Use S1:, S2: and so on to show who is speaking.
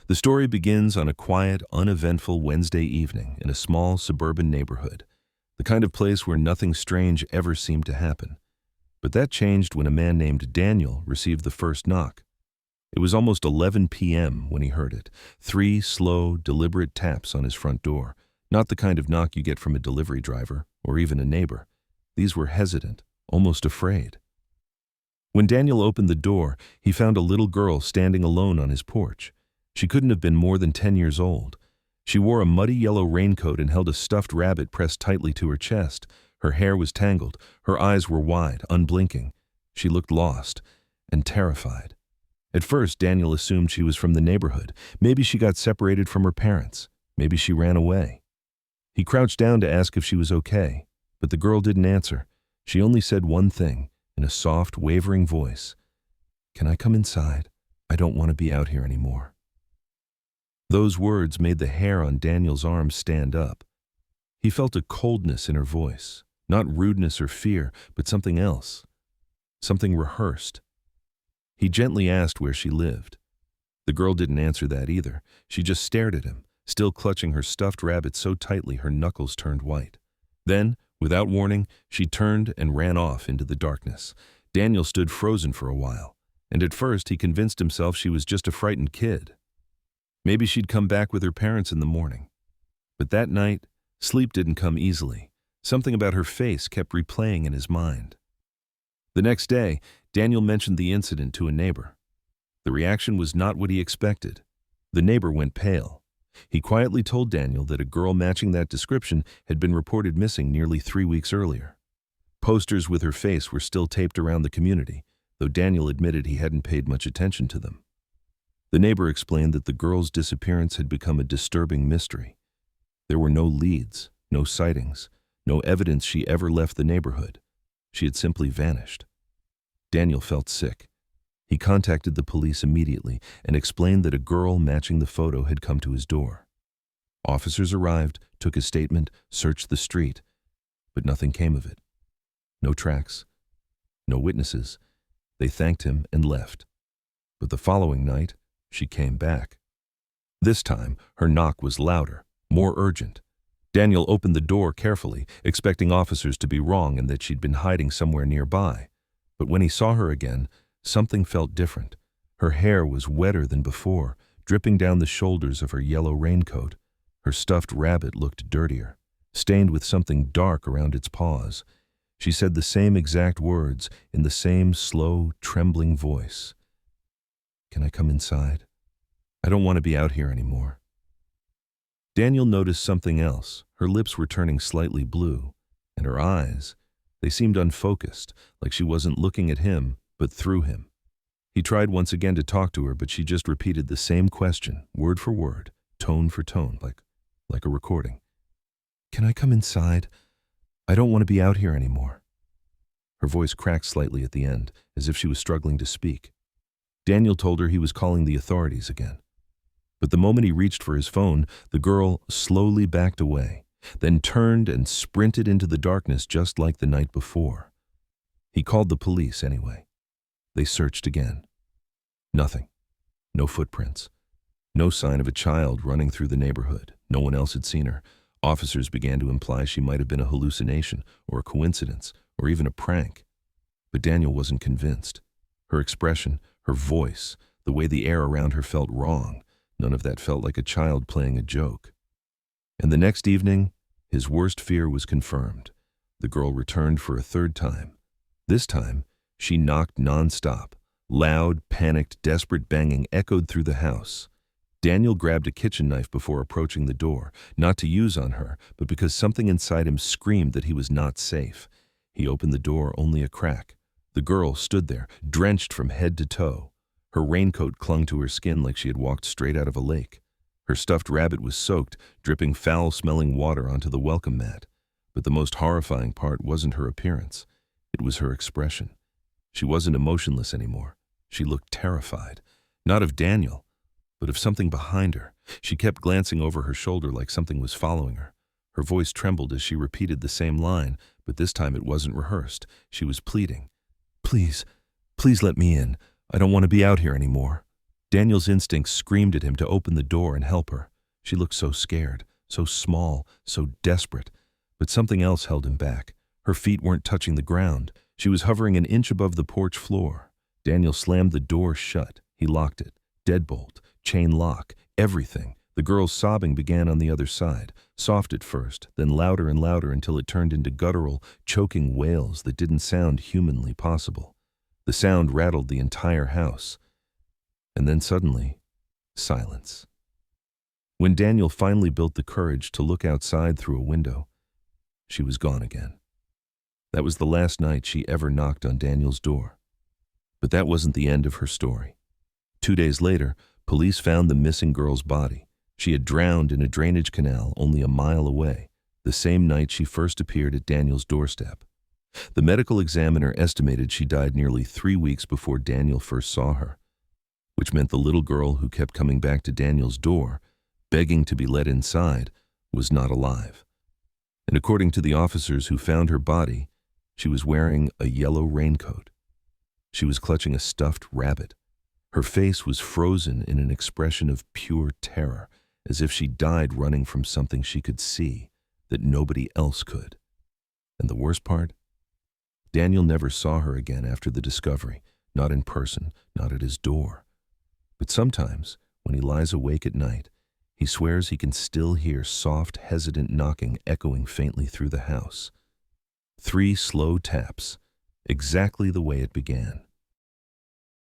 S1: The story begins on a quiet, uneventful Wednesday evening in a small suburban neighborhood, the kind of place where nothing strange ever seemed to happen. But that changed when a man named Daniel received the first knock. It was almost 11 p.m. when he heard it. 3 slow, deliberate taps on his front door. Not the kind of knock you get from a delivery driver or even a neighbor. These were hesitant, almost afraid. When Daniel opened the door, he found a little girl standing alone on his porch. She couldn't have been more than 10 years old. She wore a muddy yellow raincoat and held a stuffed rabbit pressed tightly to her chest. Her hair was tangled. Her eyes were wide, unblinking. She looked lost and terrified. At first, Daniel assumed she was from the neighborhood. Maybe she got separated from her parents. Maybe she ran away. He crouched down to ask if she was okay, but the girl didn't answer. She only said one thing, in a soft, wavering voice. "Can I come inside? I don't want to be out here anymore." Those words made the hair on Daniel's arm stand up. He felt a coldness in her voice, not rudeness or fear, but something else, something rehearsed. He gently asked where she lived. The girl didn't answer that either. She just stared at him, still clutching her stuffed rabbit so tightly her knuckles turned white. Then, without warning, she turned and ran off into the darkness. Daniel stood frozen for a while, and at first he convinced himself she was just a frightened kid. Maybe she'd come back with her parents in the morning. But that night, sleep didn't come easily. Something about her face kept replaying in his mind. The next day, Daniel mentioned the incident to a neighbor. The reaction was not what he expected. The neighbor went pale. He quietly told Daniel that a girl matching that description had been reported missing nearly 3 weeks earlier. Posters with her face were still taped around the community, though Daniel admitted he hadn't paid much attention to them. The neighbor explained that the girl's disappearance had become a disturbing mystery. There were no leads, no sightings, no evidence she ever left the neighborhood. She had simply vanished. Daniel felt sick. He contacted the police immediately and explained that a girl matching the photo had come to his door. Officers arrived, took his statement, searched the street, but nothing came of it. No tracks, no witnesses. They thanked him and left. But the following night, she came back. This time, her knock was louder, more urgent. Daniel opened the door carefully, expecting officers to be wrong and that she'd been hiding somewhere nearby. But when he saw her again, something felt different. Her hair was wetter than before, dripping down the shoulders of her yellow raincoat. Her stuffed rabbit looked dirtier, stained with something dark around its paws. She said the same exact words in the same slow, trembling voice. "Can I come inside? I don't want to be out here anymore." Daniel noticed something else. Her lips were turning slightly blue, and her eyes, they seemed unfocused, like she wasn't looking at him, but through him. He tried once again to talk to her, but she just repeated the same question, word for word, tone for tone, like a recording. "Can I come inside? I don't want to be out here anymore." Her voice cracked slightly at the end, as if she was struggling to speak. Daniel told her he was calling the authorities again. But the moment he reached for his phone, the girl slowly backed away, then turned and sprinted into the darkness just like the night before. He called the police anyway. They searched again. Nothing. No footprints. No sign of a child running through the neighborhood. No one else had seen her. Officers began to imply she might have been a hallucination or a coincidence or even a prank. But Daniel wasn't convinced. Her expression, her voice, the way the air around her felt wrong, none of that felt like a child playing a joke. And the next evening, his worst fear was confirmed. The girl returned for a third time. This time, she knocked nonstop. Loud, panicked, desperate banging echoed through the house. Daniel grabbed a kitchen knife before approaching the door, not to use on her, but because something inside him screamed that he was not safe. He opened the door only a crack. The girl stood there, drenched from head to toe. Her raincoat clung to her skin like she had walked straight out of a lake. Her stuffed rabbit was soaked, dripping foul-smelling water onto the welcome mat. But the most horrifying part wasn't her appearance. It was her expression. She wasn't emotionless anymore. She looked terrified, not of Daniel, but of something behind her. She kept glancing over her shoulder like something was following her. Her voice trembled as she repeated the same line, but this time it wasn't rehearsed. She was pleading. "Please, please let me in. I don't want to be out here anymore." Daniel's instincts screamed at him to open the door and help her. She looked so scared, so small, so desperate. But something else held him back. Her feet weren't touching the ground. She was hovering an inch above the porch floor. Daniel slammed the door shut. He locked it. Deadbolt, chain lock, everything. The girl's sobbing began on the other side, soft at first, then louder and louder until it turned into guttural, choking wails that didn't sound humanly possible. The sound rattled the entire house. And then suddenly, silence. When Daniel finally built the courage to look outside through a window, she was gone again. That was the last night she ever knocked on Daniel's door. But that wasn't the end of her story. 2 days later, police found the missing girl's body. She had drowned in a drainage canal only a mile away, the same night she first appeared at Daniel's doorstep. The medical examiner estimated she died nearly 3 weeks before Daniel first saw her, which meant the little girl who kept coming back to Daniel's door, begging to be let inside, was not alive. And according to the officers who found her body, she was wearing a yellow raincoat. She was clutching a stuffed rabbit. Her face was frozen in an expression of pure terror, as if she died running from something she could see that nobody else could. And the worst part? Daniel never saw her again after the discovery, not in person, not at his door. But sometimes, when he lies awake at night, he swears he can still hear soft, hesitant knocking echoing faintly through the house. 3 slow taps, exactly the way it began.